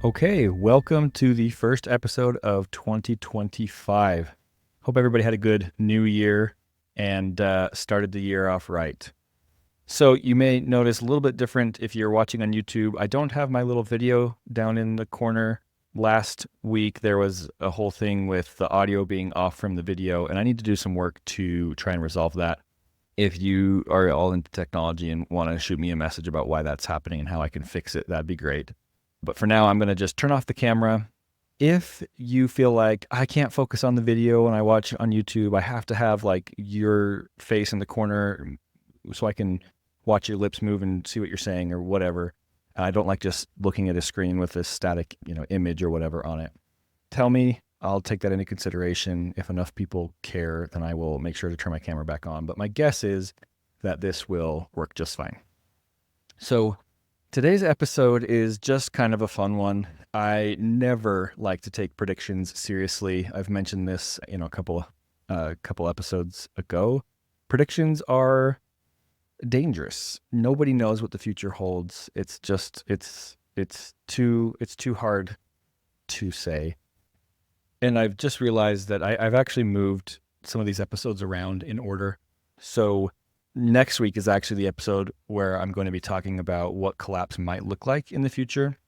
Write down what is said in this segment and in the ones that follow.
Okay, welcome to the first episode of 2025. Hope everybody had a good new year and started the year off right. So you may notice a little bit different if you're watching on YouTube. I don't have my little video down in the corner. Last week there was a whole thing with the audio being off from the video, and I need to do some work to try and resolve that. If you are all into technology and want to shoot me a message about why that's happening and how I can fix it, that'd be great. But for now, I'm going to just turn off the camera. If you feel like I can't focus on the video when I watch on YouTube, I have to have like your face in the corner so I can watch your lips move and see what you're saying or whatever. I don't like just looking at a screen with this static, image or whatever on it. Tell me, I'll take that into consideration. If enough people care, then I will make sure to turn my camera back on. But my guess is that this will work just fine. So today's episode is just kind of a fun one. I never like to take predictions seriously. I've mentioned this, a couple episodes ago. Predictions are dangerous. Nobody knows what the future holds. It's too hard to say. And I've just realized that I've actually moved some of these episodes around in order. So next week is actually the episode where I'm going to be talking about what collapse might look like in the future.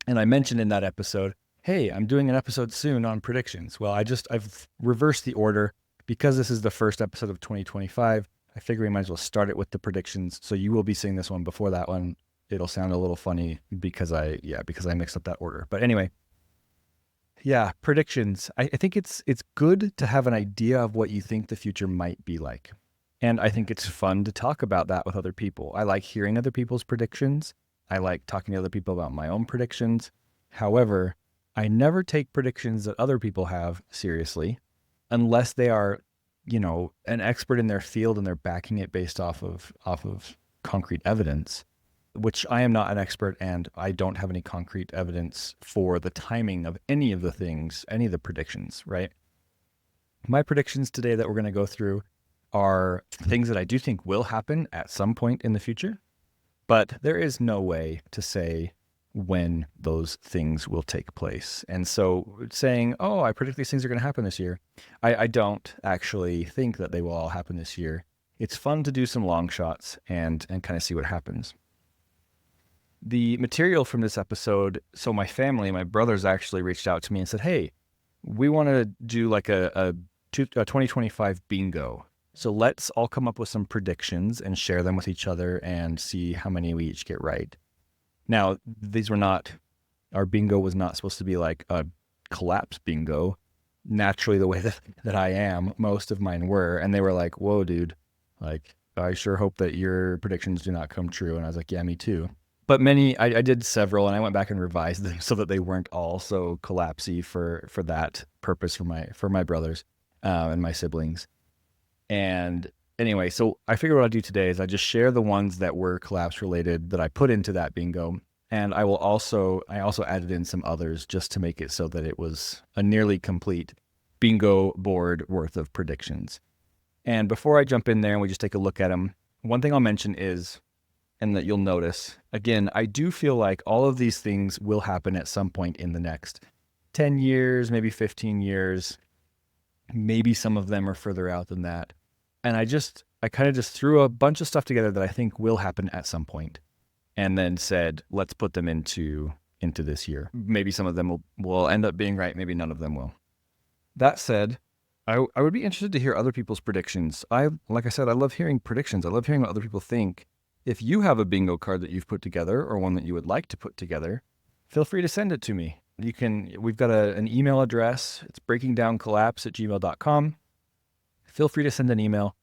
And I mentioned in that episode, hey, I'm doing an episode soon on predictions. Well, I've reversed the order because this is the first episode of 2025. I figure we might as well start it with the predictions. So you will be seeing this one before that one. It'll sound a little funny because I mixed up that order. But anyway, yeah, predictions. I think it's good to have an idea of what you think the future might be like. And I think it's fun to talk about that with other people. I like hearing other people's predictions. I like talking to other people about my own predictions. However, I never take predictions that other people have seriously unless they are, an expert in their field and they're backing it based off of concrete evidence, which I am not an expert, and I don't have any concrete evidence for the timing of any of the predictions, right? My predictions today that we're going to go through are things that I do think will happen at some point in the future, but there is no way to say when those things will take place. And so saying, oh, I predict these things are going to happen this year, I don't actually think that they will all happen this year. It's fun to do some long shots and kind of see what happens. The material from this episode, so my brothers actually reached out to me and said, hey, we want to do like a 2025 bingo. So let's all come up with some predictions and share them with each other and see how many we each get right. Now, our bingo was not supposed to be like a collapse bingo. Naturally, the way that I am, most of mine were. And they were like, whoa, dude, like, I sure hope that your predictions do not come true. And I was like, yeah, me too. But I did several, and I went back and revised them so that they weren't all so collapsy for that purpose for my brothers and my siblings. And anyway, so I figured what I'll do today is I just share the ones that were collapse related that I put into that bingo. And I also added in some others just to make it so that it was a nearly complete bingo board worth of predictions. And before I jump in there and we just take a look at them, one thing I'll mention is, and that you'll notice, again, I do feel like all of these things will happen at some point in the next 10 years, maybe 15 years. Maybe some of them are further out than that. And I kind of just threw a bunch of stuff together that I think will happen at some point, and then said, let's put them into this year. Maybe some of them will end up being right. Maybe none of them will. That said, I would be interested to hear other people's predictions. Like I said, I love hearing predictions. I love hearing what other people think. If you have a bingo card that you've put together or one that you would like to put together, feel free to send it to me. We've got an email address. It's breakingdowncollapse@gmail.com. Feel free to send an email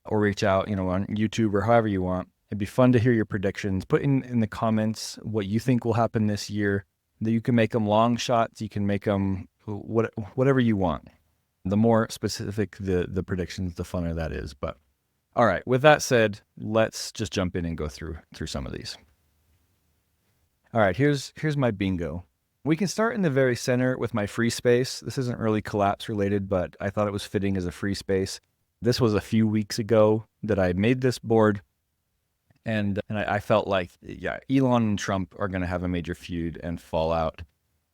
or reach out, on YouTube or however you want. It'd be fun to hear your predictions. Put in the comments what you think will happen this year. That you can make them long shots. You can make them whatever you want. The more specific the predictions, the funner that is. But all right, with that said, let's just jump in and go through some of these. All right, here's my bingo. We can start in the very center with my free space. This isn't really collapse related, but I thought it was fitting as a free space. This was a few weeks ago that I made this board, and I felt like, yeah, Elon and Trump are going to have a major feud and fallout.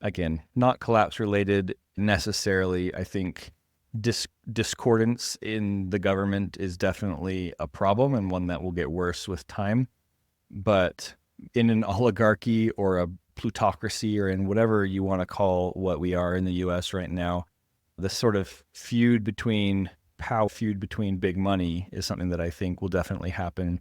again, not collapse related necessarily. I think discordance in the government is definitely a problem and one that will get worse with time. But in an oligarchy or a plutocracy or in whatever you want to call what we are in the US right now, the sort of feud between big money is something that I think will definitely happen.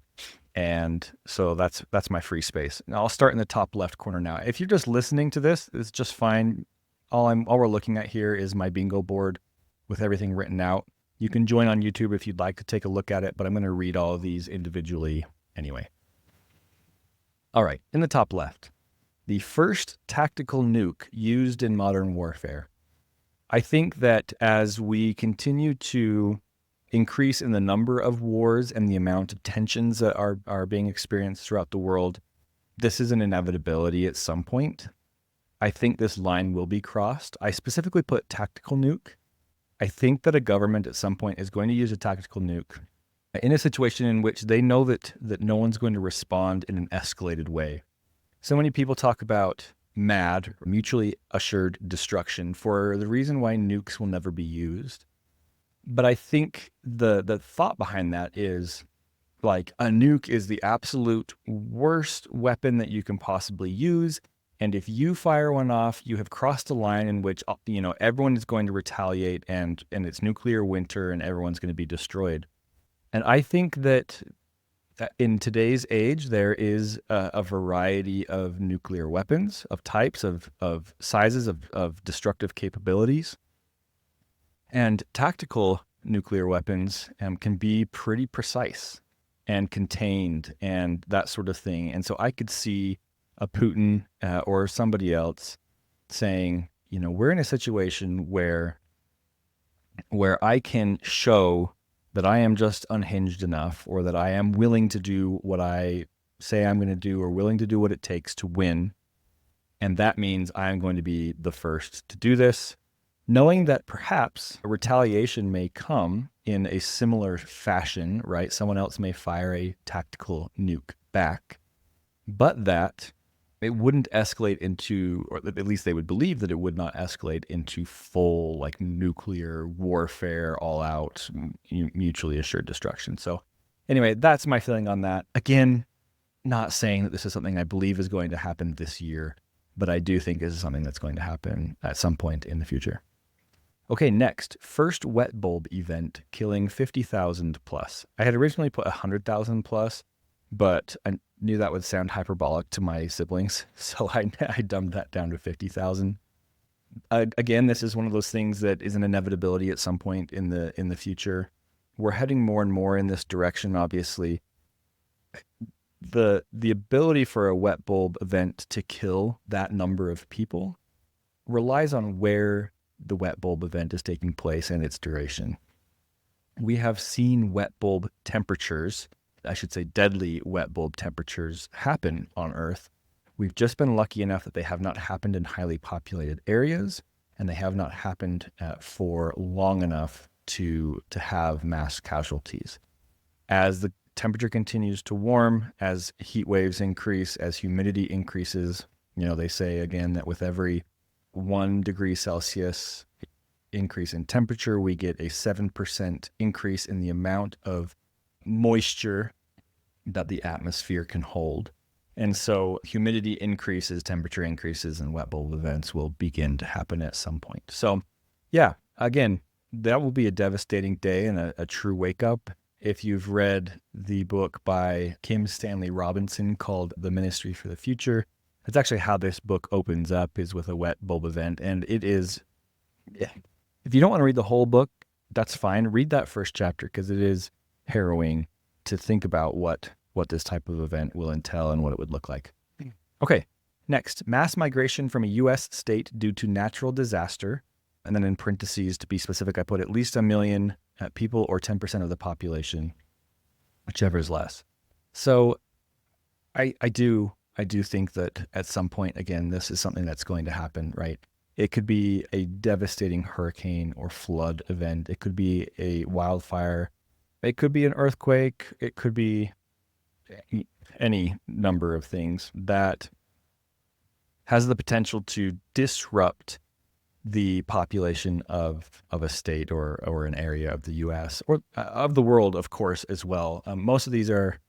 And so that's my free space. Now I'll start in the top left corner now. If you're just listening to this, it's just fine. All we're looking at here is my bingo board with everything written out. You can join on YouTube if you'd like to take a look at it, but I'm going to read all of these individually anyway. All right, in the top left, the first tactical nuke used in modern warfare. I think that as we continue to increase in the number of wars and the amount of tensions that are being experienced throughout the world, this is an inevitability at some point. I think this line will be crossed. I specifically put tactical nuke. I think that a government at some point is going to use a tactical nuke in a situation in which they know that no one's going to respond in an escalated way. So many people talk about MAD, mutually assured destruction, for the reason why nukes will never be used. But I think the thought behind that is like a nuke is the absolute worst weapon that you can possibly use. And if you fire one off, you have crossed a line in which, everyone is going to retaliate and it's nuclear winter and everyone's going to be destroyed. And I think that in today's age, there is a variety of nuclear weapons, of types, of sizes, of destructive capabilities. And tactical nuclear weapons can be pretty precise and contained and that sort of thing. And so I could see a Putin or somebody else saying, we're in a situation where I can show that I am just unhinged enough, or that I am willing to do what I say I'm going to do, or willing to do what it takes to win. And that means I'm going to be the first to do this, knowing that perhaps a retaliation may come in a similar fashion, right? Someone else may fire a tactical nuke back, but that it wouldn't escalate into, or at least they would believe that it would not escalate into full like nuclear warfare, all out, mutually assured destruction. So anyway, that's my feeling on that. Again, not saying that this is something I believe is going to happen this year, but I do think this is something that's going to happen at some point in the future. Okay, next, first wet bulb event killing 50,000 plus. I had originally put 100,000 plus, but I knew that would sound hyperbolic to my siblings, so I dumbed that down to 50,000. Again, this is one of those things that is an inevitability at some point in the future. We're heading more and more in this direction, obviously. The ability for a wet bulb event to kill that number of people relies on where the wet bulb event is taking place and its duration. We have seen wet bulb temperatures, I should say deadly wet bulb temperatures, happen on Earth. We've just been lucky enough that they have not happened in highly populated areas, and they have not happened for long enough to have mass casualties. As the temperature continues to warm, as heat waves increase, as humidity increases, they say again that with every 1 degree Celsius increase in temperature, we get a 7% increase in the amount of moisture that the atmosphere can hold. And so humidity increases, temperature increases, and wet bulb events will begin to happen at some point. So yeah, again, that will be a devastating day and a true wake up. If you've read the book by Kim Stanley Robinson called The Ministry for the Future, that's actually how this book opens up, is with a wet bulb event. And it is, if you don't want to read the whole book, that's fine. Read that first chapter because it is harrowing to think about what this type of event will entail and what it would look like. Okay, next, mass migration from a U.S. state due to natural disaster. And then in parentheses, to be specific, I put at least 1 million people or 10% of the population, whichever is less. So I do think that at some point, again, this is something that's going to happen, right? It could be a devastating hurricane or flood event. It could be a wildfire. It could be an earthquake. It could be any number of things that has the potential to disrupt the population of a state or an area of the U.S. or of the world, of course, as well. Most of these are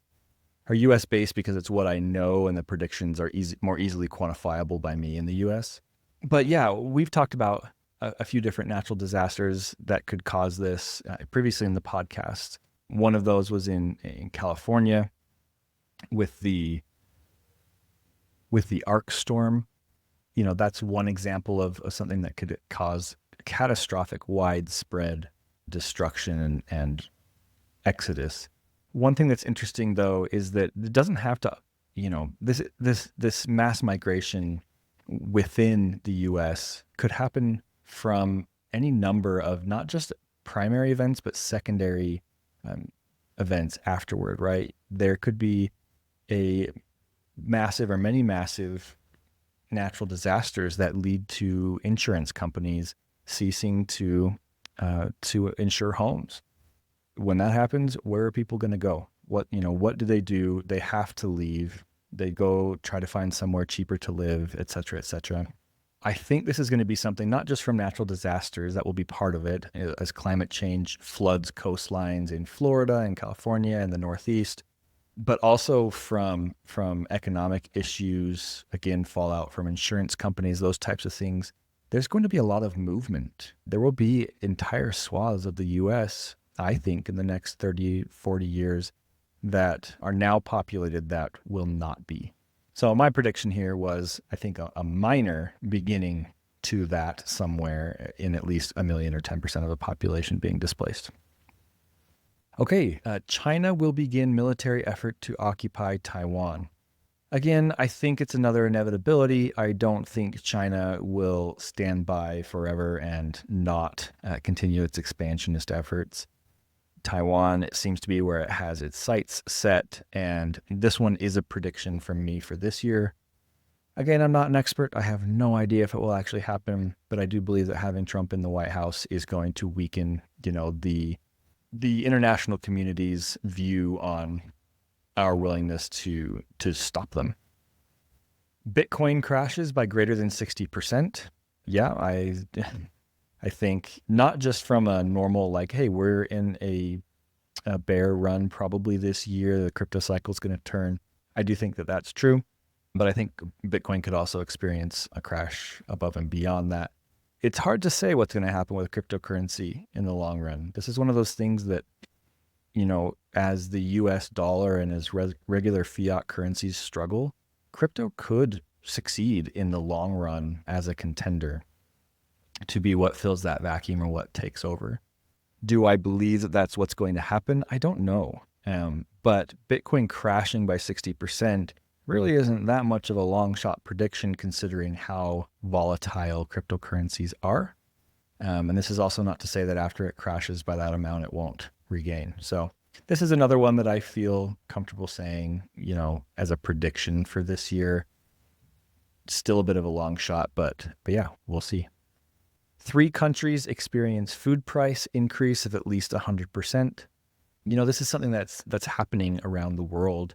U.S. based because it's what I know, and the predictions are more easily quantifiable by me in the U.S. But yeah, we've talked about a few different natural disasters that could cause this previously in the podcast. One of those was in California with the arc storm. That's one example of something that could cause catastrophic, widespread destruction and exodus. One thing that's interesting, though, is that it doesn't have to, this mass migration within the U.S. could happen from any number of not just primary events, but secondary events afterward, right? There could be a massive or many massive natural disasters that lead to insurance companies ceasing to insure homes. When that happens, where are people going to go? What do they do? They have to leave. They go try to find somewhere cheaper to live, et cetera, et cetera. I think this is going to be something not just from natural disasters that will be part of it, as climate change floods coastlines in Florida and California and the Northeast, but also from economic issues, again, fallout from insurance companies, those types of things. There's going to be a lot of movement. There will be entire swaths of the U.S., I think, in the next 30, 40 years that are now populated that will not be. So my prediction here was, I think, a minor beginning to that somewhere in at least 1 million or 10% of the population being displaced. Okay, China will begin military effort to occupy Taiwan. Again, I think it's another inevitability. I don't think China will stand by forever and not continue its expansionist efforts. Taiwan seems to be where it has its sights set, and this one is a prediction from me for this year. Again, I'm not an expert. I have no idea if it will actually happen, but I do believe that having Trump in the White House is going to weaken, the international community's view on our willingness to stop them. Bitcoin crashes by greater than 60%. Yeah, I think not just from a normal, like, hey, we're in a bear run probably this year, the crypto cycle is going to turn. I do think that that's true, but I think Bitcoin could also experience a crash above and beyond that. It's hard to say what's going to happen with cryptocurrency in the long run. This is one of those things that, as the US dollar and as regular fiat currencies struggle, crypto could succeed in the long run as a contender to be what fills that vacuum or what takes over. Do I believe that that's what's going to happen? I don't know. But Bitcoin crashing by 60% really isn't that much of a long shot prediction considering how volatile cryptocurrencies are. And this is also not to say that after it crashes by that amount, it won't regain. So this is another one that I feel comfortable saying, as a prediction for this year. Still a bit of a long shot, but yeah, we'll see. 3 countries experience food price increase of at least 100%. This is something that's happening around the world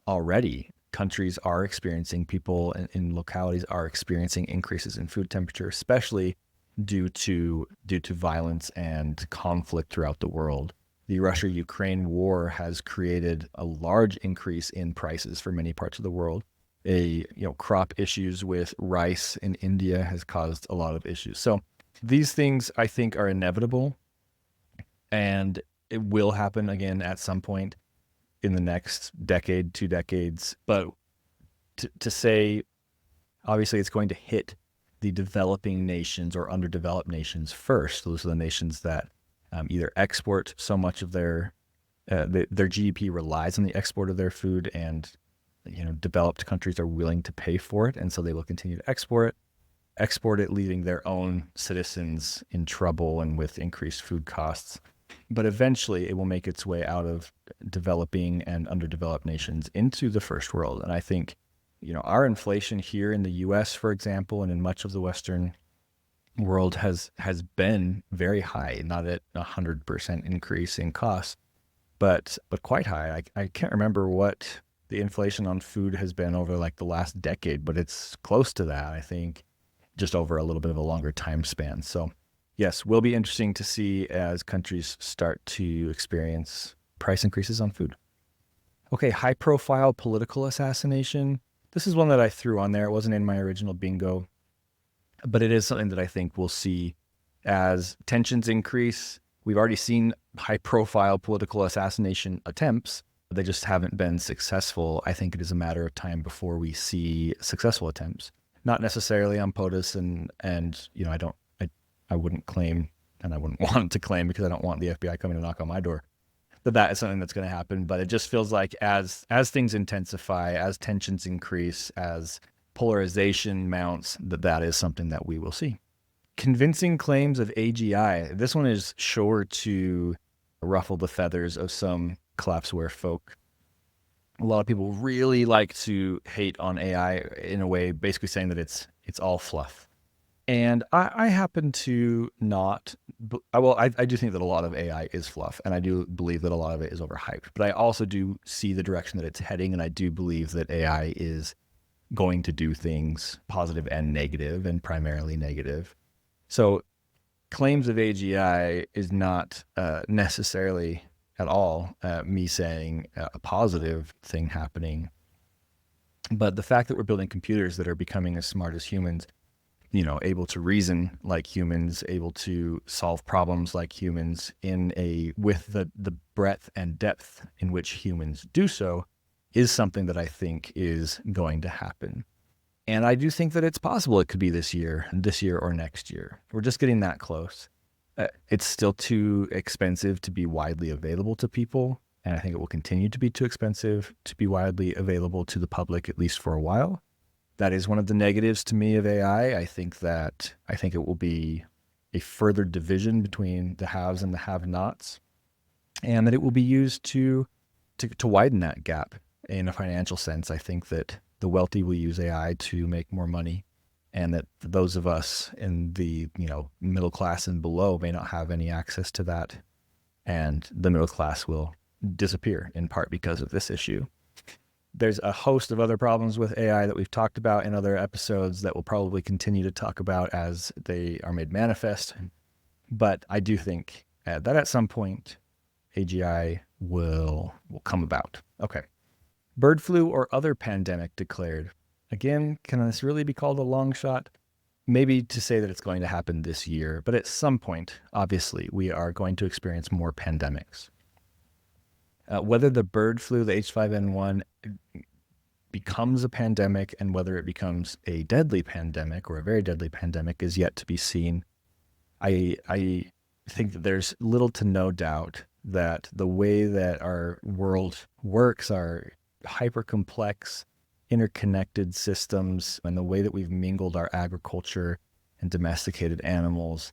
already. Countries are experiencing, people in localities are experiencing increases in food temperature, especially due to violence and conflict throughout the world. The Russia-Ukraine war has created a large increase in prices for many parts of the world. Crop issues with rice in India has caused a lot of issues. So these things, I think, are inevitable, and it will happen again at some point in the next decade, 2 decades. But to say, obviously, it's going to hit the developing nations or underdeveloped nations first. Those are the nations that either export so much of their GDP relies on the export of their food, and developed countries are willing to pay for it, and so they will continue to export it, leaving their own citizens in trouble and with increased food costs. But eventually it will make its way out of developing and underdeveloped nations into the first world. And I think, our inflation here in the US, for example, and in much of the Western world has been very high, not at 100% increase in costs, but quite high. I can't remember what the inflation on food has been over like the last decade, but it's close to that, I think, just over a little bit of a longer time span. So yes, will be interesting to see as countries start to experience price increases on food. Okay, high profile political assassination. This is one that I threw on there. It wasn't in my original bingo, but it is something that I think we'll see as tensions increase. We've already seen high profile political assassination attempts. They just haven't been successful. I think it is a matter of time before we see successful attempts. Not necessarily on POTUS, and you know, I wouldn't claim, and I wouldn't want to claim, because I don't want the FBI coming to knock on my door, that is something that's going to happen. But it just feels like as things intensify, as tensions increase, as polarization mounts, that is something that we will see. Convincing claims of AGI. This one is sure to ruffle the feathers of some collapseware folk. A lot of people really like to hate on AI in a way, basically saying that it's all fluff. And I happen to not, I do think that a lot of AI is fluff, and I do believe that a lot of it is overhyped. But I also do see the direction that it's heading, and I do believe that AI is going to do things positive and negative, and primarily negative. So claims of AGI is not necessarily at all me saying a positive thing happening. But the fact that we're building computers that are becoming as smart as humans, you know, able to reason like humans, able to solve problems like humans with the breadth and depth in which humans do so, is something that I think is going to happen. And I do think that it's possible it could be this year or next year. We're just getting that close. It's still too expensive to be widely available to people, and I think it will continue to be too expensive to be widely available to the public, at least for a while. That is one of the negatives to me of AI. I think it will be a further division between the haves and the have-nots, and that it will be used to widen that gap in a financial sense. I think that the wealthy will use AI to make more money, and that those of us in the, you know, middle class and below may not have any access to that, and the middle class will disappear in part because of this issue. There's a host of other problems with AI that we've talked about in other episodes that we'll probably continue to talk about as they are made manifest. But I do think that at some point, AGI will come about. Okay. Bird flu or other pandemic declared. Again, can this really be called a long shot? Maybe to say that it's going to happen this year, but at some point, obviously, we are going to experience more pandemics. Whether the bird flu, the H5N1, becomes a pandemic and whether it becomes a deadly pandemic or a very deadly pandemic is yet to be seen. I think that there's little to no doubt that the way that our world works, our hyper complex, interconnected systems, and the way that we've mingled our agriculture and domesticated animals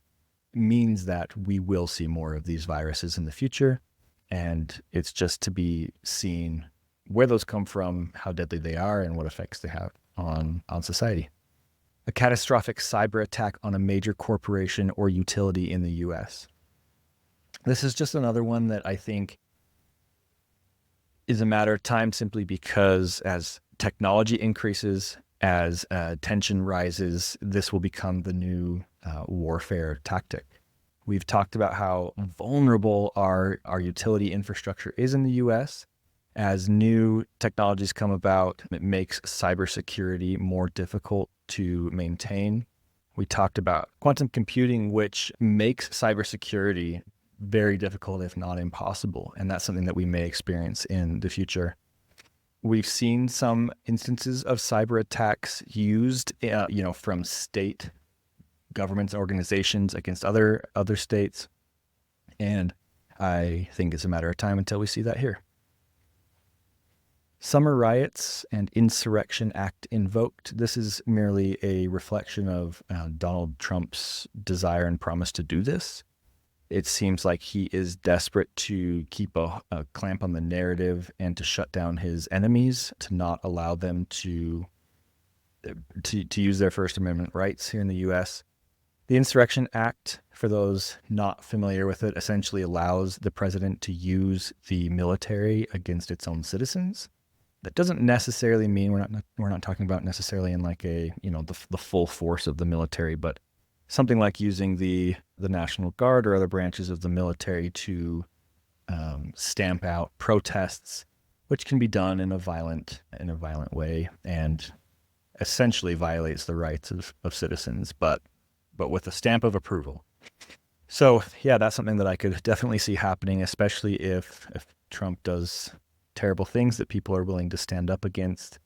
means that we will see more of these viruses in the future. And it's just to be seen where those come from, how deadly they are, and what effects they have on society. A catastrophic cyber attack on a major corporation or utility in the US. This is just another one that I think is a matter of time, simply because as technology increases, as tension rises, this will become the new warfare tactic. We've talked about how vulnerable our utility infrastructure is in the US. As new technologies come about, it makes cybersecurity more difficult to maintain. We talked about quantum computing, which makes cybersecurity very difficult, if not impossible. And that's something that we may experience in the future. We've seen some instances of cyber attacks used, from state governments, organizations against other states. And I think it's a matter of time until we see that here. Summer riots and Insurrection Act invoked. This is merely a reflection of Donald Trump's desire and promise to do this. It seems like he is desperate to keep a clamp on the narrative and to shut down his enemies, to not allow them to use their First Amendment rights here in the U.S. The Insurrection Act, for those not familiar with it, essentially allows the president to use the military against its own citizens. That doesn't necessarily mean we're not talking about necessarily in like a, the full force of the military, but something like using the National Guard or other branches of the military to stamp out protests, which can be done in a violent way and essentially violates the rights of citizens, but with a stamp of approval. So yeah, that's something that I could definitely see happening, especially if Trump does terrible things that people are willing to stand up against.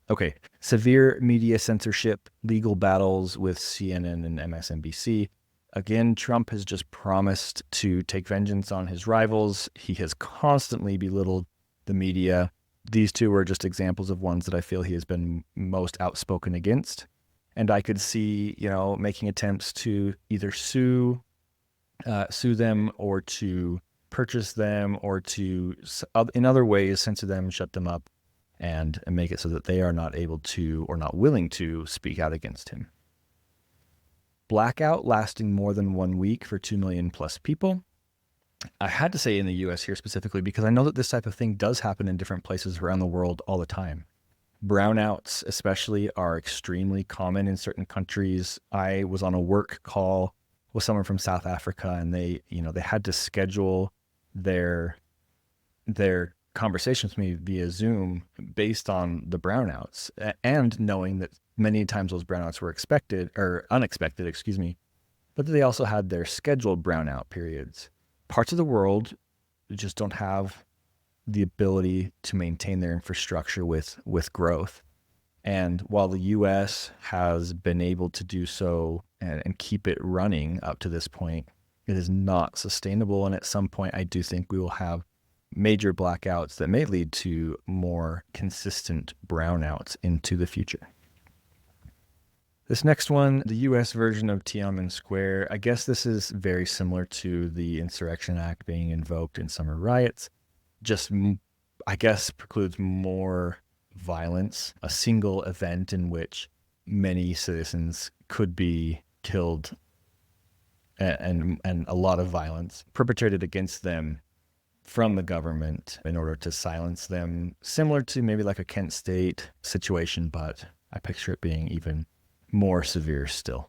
Okay, severe media censorship, legal battles with CNN and MSNBC. Again, Trump has just promised to take vengeance on his rivals. He has constantly belittled the media. These two are just examples of ones that I feel he has been most outspoken against. And I could see, making attempts to either sue them or to purchase them or to, in other ways, censor them, shut them up, and make it so that they are not able to or not willing to speak out against him. Blackout lasting more than 1 week for 2 million plus people. I had to say in the US here specifically because I know that this type of thing does happen in different places around the world all the time. Brownouts especially are extremely common in certain countries. I was on a work call with someone from South Africa, and they had to schedule their conversations with me via Zoom based on the brownouts, and knowing that many times those brownouts were unexpected, but they also had their scheduled brownout periods. Parts of the world just don't have the ability to maintain their infrastructure with growth. And while the U.S. has been able to do so and keep it running up to this point, it is not sustainable. And at some point, I do think we will have major blackouts that may lead to more consistent brownouts into the future. This next one, the U.S. version of Tiananmen Square, I guess this is very similar to the Insurrection Act being invoked in summer riots. Just, I guess, precludes more violence, a single event in which many citizens could be killed and a lot of violence perpetrated against them from the government in order to silence them, similar to maybe like a Kent State situation, but I picture it being even more severe still.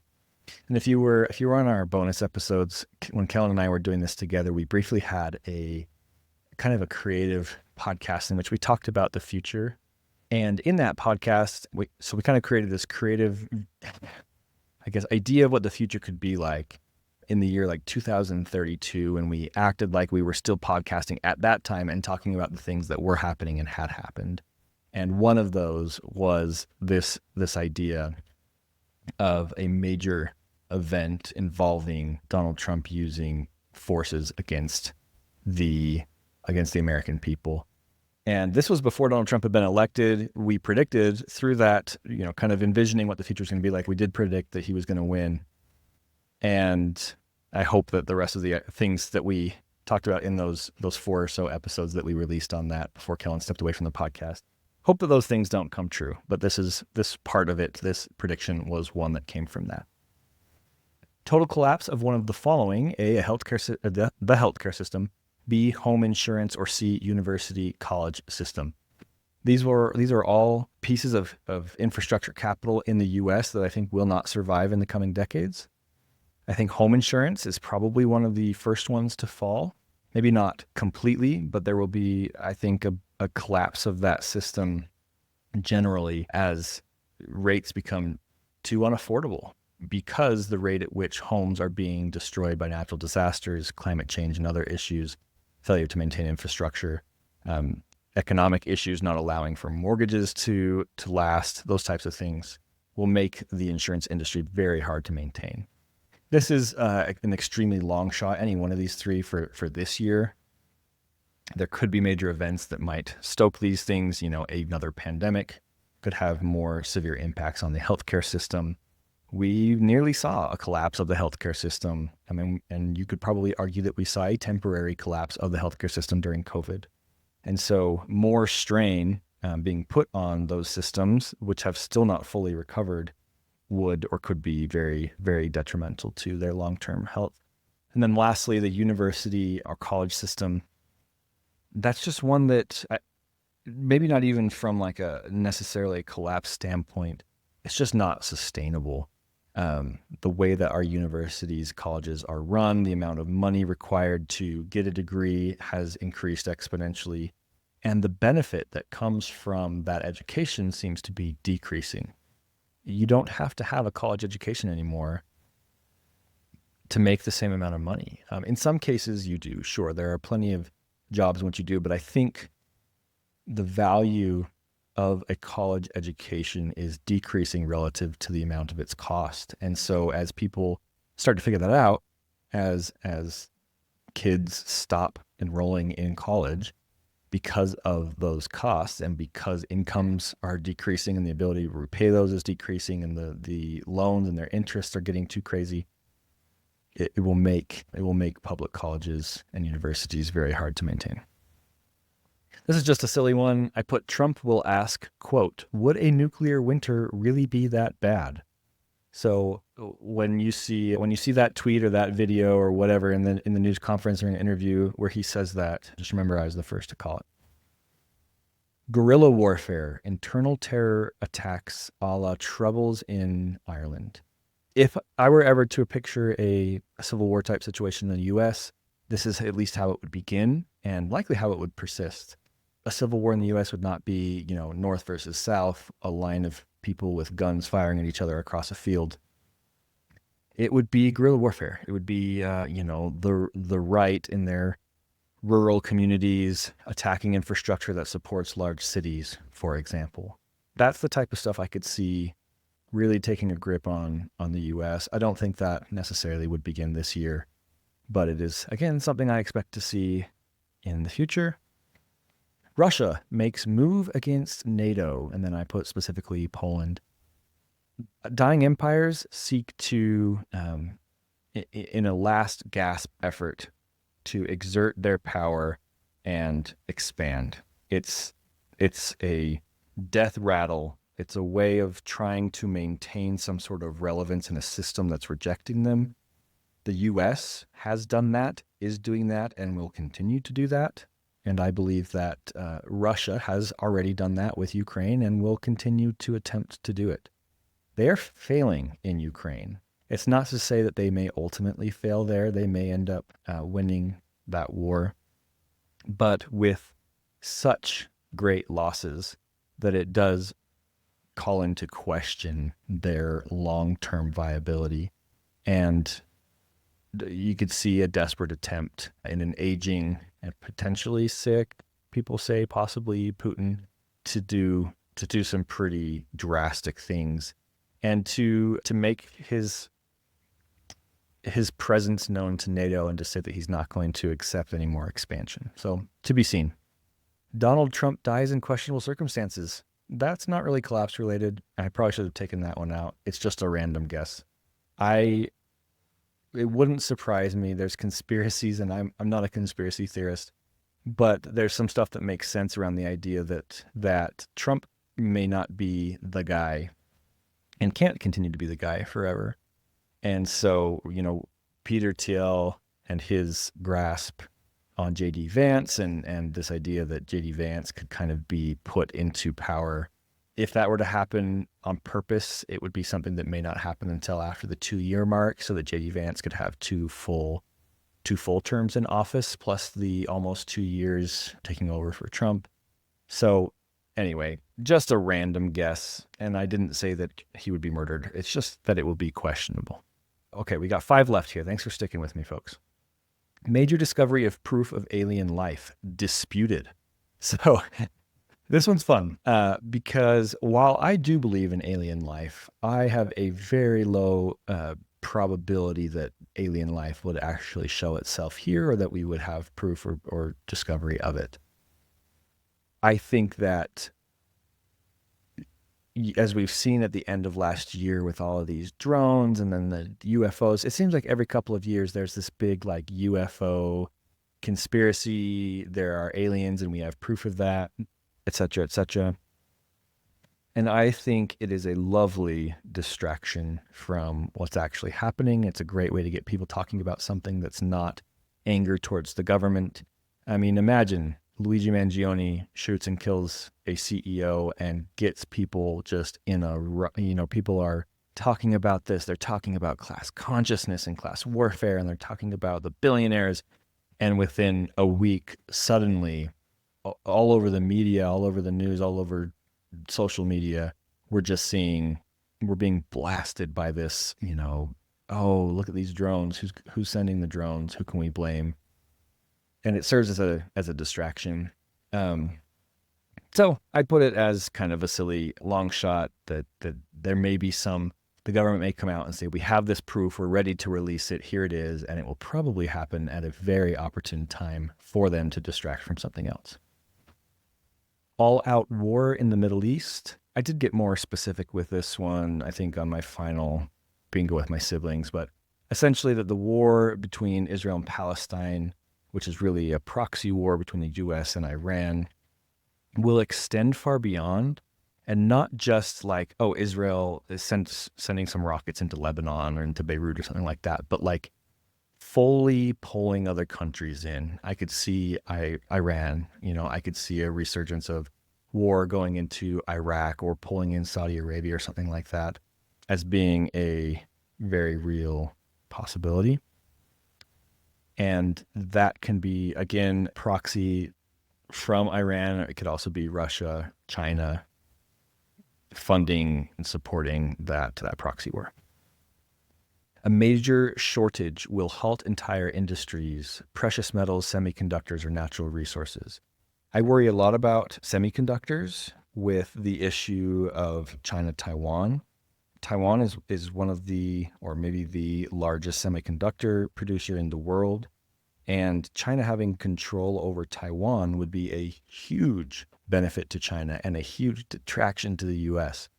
And if you were on our bonus episodes, when Kellen and I were doing this together, we briefly had a kind of a creative podcast in which we talked about the future. And in that podcast, we kind of created this creative, I guess, idea of what the future could be like in the year like 2032. And we acted like we were still podcasting at that time and talking about the things that were happening and had happened. And one of those was this idea of a major event involving Donald Trump using forces against the American people. And this was before Donald Trump had been elected. We predicted through that, kind of envisioning what the future was going to be like. We did predict that he was going to win. And I hope that the rest of the things that we talked about in those 4 or so episodes that we released on that before Kellen stepped away from the podcast, hope that those things don't come true. But this part of it, this prediction was one that came from that. Total collapse of one of the following: A, the healthcare system; B, home insurance; or C, university college system. These are all pieces of infrastructure capital in the U.S. that I think will not survive in the coming decades. I think home insurance is probably one of the first ones to fall. Maybe not completely, but there will be, I think, a collapse of that system generally as rates become too unaffordable, because the rate at which homes are being destroyed by natural disasters, climate change, and other issues, failure to maintain infrastructure, economic issues not allowing for mortgages to last, those types of things will make the insurance industry very hard to maintain. This is an extremely long shot, any one of these 3 for this year. There could be major events that might stoke these things. Another pandemic could have more severe impacts on the healthcare system. We nearly saw a collapse of the healthcare system. And you could probably argue that we saw a temporary collapse of the healthcare system during COVID. And so more strain being put on those systems, which have still not fully recovered, would or could be very, very detrimental to their long-term health. And then lastly, the university or college system. That's just one that maybe not even from like a necessarily a collapse standpoint. It's just not sustainable. The way that our universities, colleges are run, the amount of money required to get a degree has increased exponentially. And the benefit that comes from that education seems to be decreasing. You don't have to have a college education anymore to make the same amount of money. In some cases, you do. Sure, there are plenty of jobs in which you do, but I think the value of a college education is decreasing relative to the amount of its cost. And so as people start to figure that out, as kids stop enrolling in college because of those costs and because incomes are decreasing and the ability to repay those is decreasing and the loans and their interests are getting too crazy, it will make public colleges and universities very hard to maintain. This is just a silly one. I put Trump will ask, quote, would a nuclear winter really be that bad? So when you see that tweet or that video or whatever in the news conference or an interview where he says that, just remember I was the first to call it. Guerrilla warfare, internal terror attacks a la troubles in Ireland. If I were ever to picture a civil war type situation in the U.S., this is at least how it would begin and likely how it would persist. A civil war in the U.S. would not be, North versus South, a line of people with guns firing at each other across a field. It would be guerrilla warfare. It would be, the right in their rural communities attacking infrastructure that supports large cities, for example. That's the type of stuff I could see really taking a grip on the U.S. I don't think that necessarily would begin this year, but it is, again, something I expect to see in the future. Russia makes move against NATO, and then I put specifically Poland. Dying empires seek to, in a last gasp effort, to exert their power and expand. It's a death rattle. It's a way of trying to maintain some sort of relevance in a system that's rejecting them. The U.S. has done that, is doing that, and will continue to do that. And I believe that Russia has already done that with Ukraine and will continue to attempt to do it. They are failing in Ukraine. It's not to say that they may ultimately fail there. They may end up winning that war. But with such great losses that it does call into question their long-term viability. And you could see a desperate attempt in an aging and potentially sick, people say possibly Putin, to do some pretty drastic things and to make his presence known to NATO and to say that he's not going to accept any more expansion. So to be seen. Donald Trump dies in questionable circumstances. That's not really collapse related. I probably should have taken that one out. It's just a random guess. It wouldn't surprise me. There's conspiracies, and I'm not a conspiracy theorist, but there's some stuff that makes sense around the idea that Trump may not be the guy and can't continue to be the guy forever. And so, Peter Thiel and his grasp on J.D. Vance and this idea that J.D. Vance could kind of be put into power. If that were to happen on purpose, it would be something that may not happen until after the 2-year mark, so that J.D. Vance could have two full terms in office, plus the almost 2 years taking over for Trump. So anyway, just a random guess, and I didn't say that he would be murdered. It's just that it will be questionable. Okay, we got 5 left here. Thanks for sticking with me, folks. Major discovery of proof of alien life disputed. So this one's fun because while I do believe in alien life, I have a very low probability that alien life would actually show itself here or that we would have proof or discovery of it. I think that, as we've seen at the end of last year with all of these drones and then the UFOs, it seems like every couple of years there's this big like UFO conspiracy. There are aliens and we have proof of that, etc., etc. And I think it is a lovely distraction from what's actually happening. It's a great way to get people talking about something that's not anger towards the government. I mean, imagine Luigi Mangione shoots and kills a CEO and gets people just in people are talking about this. They're talking about class consciousness and class warfare, and they're talking about the billionaires. And within a week, suddenly, all over the media, all over the news, all over social media, we're being blasted by this, oh, look at these drones. Who's sending the drones? Who can we blame? And it serves as a distraction. So I put it as kind of a silly long shot that there may be the government may come out and say, we have this proof, we're ready to release it, here it is, and it will probably happen at a very opportune time for them to distract from something else. All-out war in the Middle East. I did get more specific with this one, I think, on my final bingo with my siblings, but essentially that the war between Israel and Palestine, which is really a proxy war between the US and Iran, will extend far beyond, and not just like, oh, Israel is sending some rockets into Lebanon or into Beirut or something like that, but like fully pulling other countries in. I could see Iran, I could see a resurgence of war going into Iraq or pulling in Saudi Arabia or something like that as being a very real possibility. And that can be, again, proxy from Iran. It could also be Russia, China, funding and supporting that proxy war. A major shortage will halt entire industries, precious metals, semiconductors, or natural resources. I worry a lot about semiconductors with the issue of China-Taiwan. Taiwan is one of the, or maybe the largest semiconductor producer in the world. And China having control over Taiwan would be a huge benefit to China and a huge detraction to the US.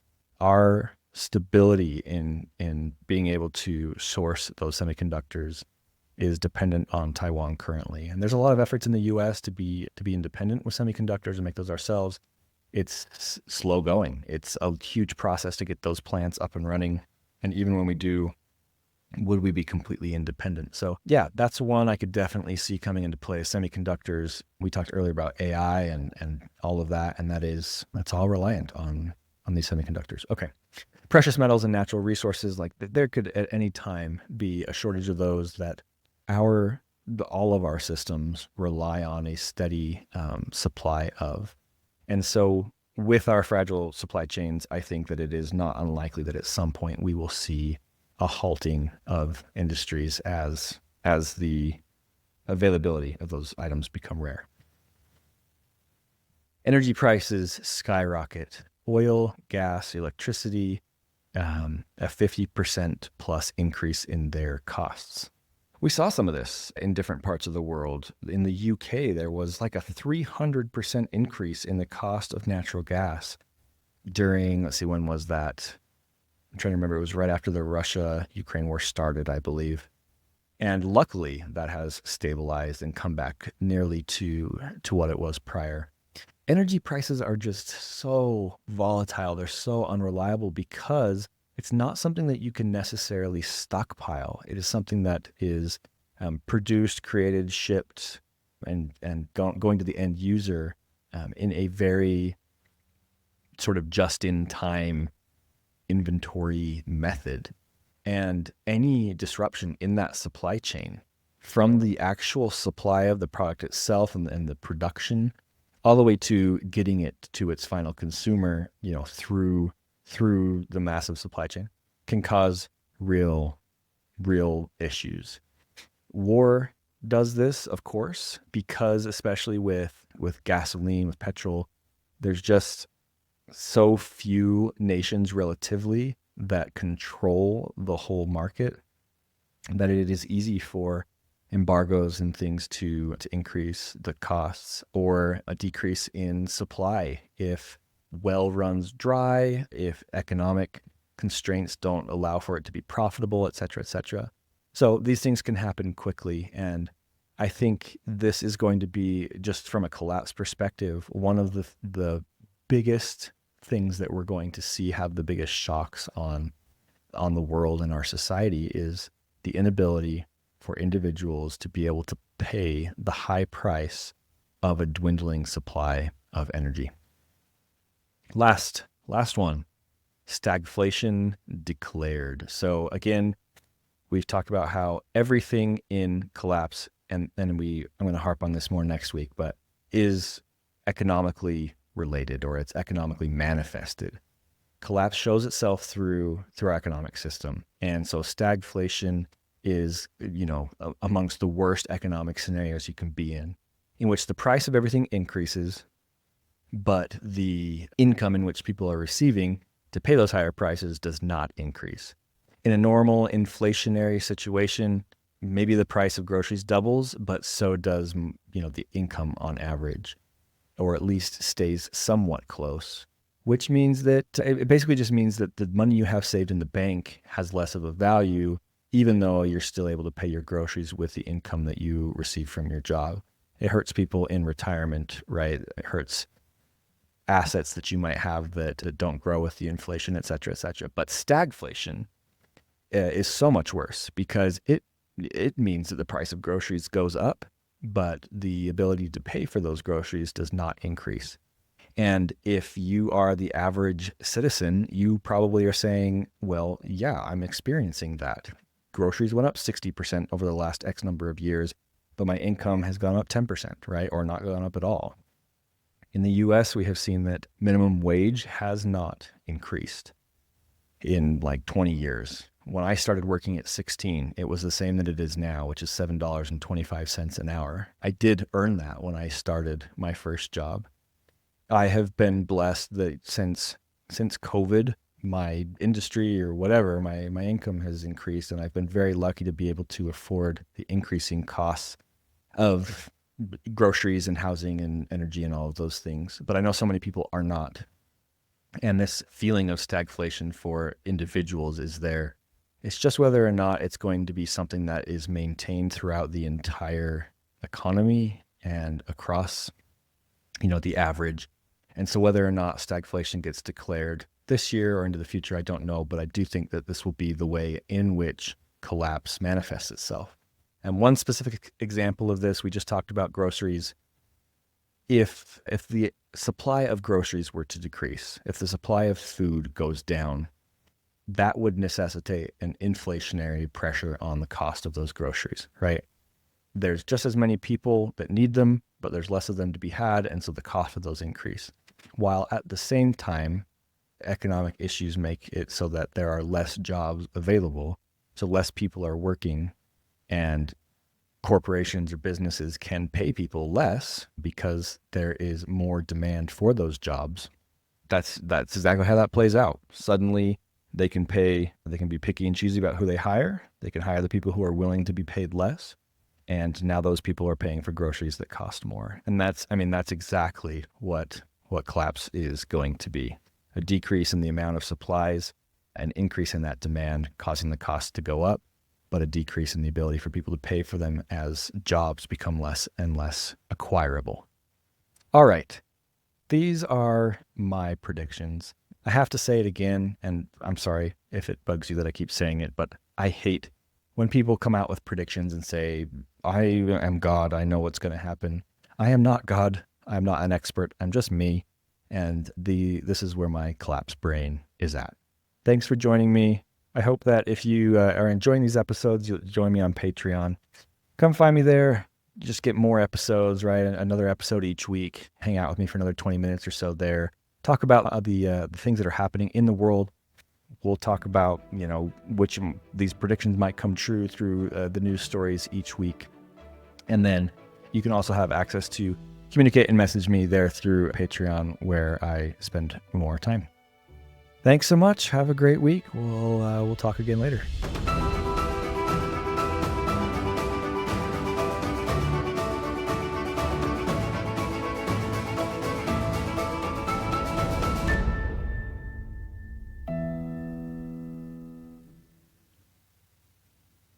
Our stability in being able to source those semiconductors is dependent on Taiwan currently. And there's a lot of efforts in the US to be independent with semiconductors and make those ourselves. It's slow going. It's a huge process to get those plants up and running. And even when we do, would we be completely independent? So yeah, that's one I could definitely see coming into play. Semiconductors, we talked earlier about AI and all of that, and that's all reliant on these semiconductors. Okay. Precious metals and natural resources, like there could at any time be a shortage of those that all of our systems rely on a steady supply of. And so with our fragile supply chains, I think that it is not unlikely that at some point we will see a halting of industries as the availability of those items become rare. Energy prices skyrocket. Oil, gas, electricity, a 50% plus increase in their costs. We saw some of this in different parts of the world. In the UK, there was like a 300% increase in the cost of natural gas during, let's see, when was that? I'm trying to remember. It was right after the Russia-Ukraine war started, I believe. And luckily, that has stabilized and come back nearly to what it was prior. Energy prices are just so volatile. They're so unreliable because it's not something that you can necessarily stockpile. It is something that is produced, created, shipped, and going to the end user in a very sort of just-in-time inventory method. And any disruption in that supply chain, from the actual supply of the product itself and the production, all the way to getting it to its final consumer, through the massive supply chain, can cause real issues. War does this, of course, because especially with gasoline, with petrol, there's just so few nations relatively that control the whole market that it is easy for embargoes and things to increase the costs, or a decrease in supply if well runs dry, if economic constraints don't allow for it to be profitable, et cetera, et cetera. So these things can happen quickly. And I think this is going to be, just from a collapse perspective, one of the biggest things that we're going to see have the biggest shocks on the world and our society is the inability for individuals to be able to pay the high price of a dwindling supply of energy. Last one, stagflation declared. So again, we've talked about how everything in collapse, and I'm going to harp on this more next week, but is economically related, or it's economically manifested. Collapse shows itself through our economic system. And so stagflation is, amongst the worst economic scenarios you can be in which the price of everything increases, but the income in which people are receiving to pay those higher prices does not increase. In a normal inflationary situation, maybe the price of groceries doubles, but so does, the income on average, or at least stays somewhat close, which means that it basically just means that the money you have saved in the bank has less of a value, even though you're still able to pay your groceries with the income that you receive from your job. It hurts people in retirement, right? It hurts assets that you might have that don't grow with the inflation, et cetera, et cetera. But stagflation is so much worse because it means that the price of groceries goes up, but the ability to pay for those groceries does not increase. And if you are the average citizen, you probably are saying, well, yeah, I'm experiencing that. Groceries went up 60% over the last X number of years, but my income has gone up 10%, right? Or not gone up at all. In the US, we have seen that minimum wage has not increased in like 20 years. When I started working at 16, it was the same that it is now, which is $7.25 an hour. I did earn that when I started my first job. I have been blessed that since COVID, my industry or whatever, my income has increased, and I've been very lucky to be able to afford the increasing costs of groceries and housing and energy and all of those things. But I know so many people are not. And this feeling of stagflation for individuals is there. It's just whether or not it's going to be something that is maintained throughout the entire economy and across, the average. And so whether or not stagflation gets declared this year or into the future, I don't know, but I do think that this will be the way in which collapse manifests itself. And one specific example of this, we just talked about groceries. If the supply of groceries were to decrease, if the supply of food goes down, that would necessitate an inflationary pressure on the cost of those groceries, right? There's just as many people that need them, but there's less of them to be had, and so the cost of those increase. While at the same time, economic issues make it so that there are less jobs available, so less people are working, and corporations or businesses can pay people less because there is more demand for those jobs. That's exactly how that plays out. Suddenly, they can be picky and choosy about who they hire. They can hire the people who are willing to be paid less. And now those people are paying for groceries that cost more. And that's exactly what collapse is going to be. A decrease in the amount of supplies, an increase in that demand causing the cost to go up, but a decrease in the ability for people to pay for them as jobs become less and less acquirable. All right. These are my predictions. I have to say it again, and I'm sorry if it bugs you that I keep saying it, but I hate when people come out with predictions and say, I am God, I know what's going to happen. I am not God. I'm not an expert. I'm just me. And this is where my collapse brain is at. Thanks for joining me. I hope that if you are enjoying these episodes, you'll join me on Patreon. Come find me there. Just get more episodes, right? Another episode each week. Hang out with me for another 20 minutes or so there. Talk about the things that are happening in the world. We'll talk about, which these predictions might come true through the news stories each week. And then you can also have access to communicate and message me there through Patreon, where I spend more time. Thanks so much. Have a great week. We'll talk again later.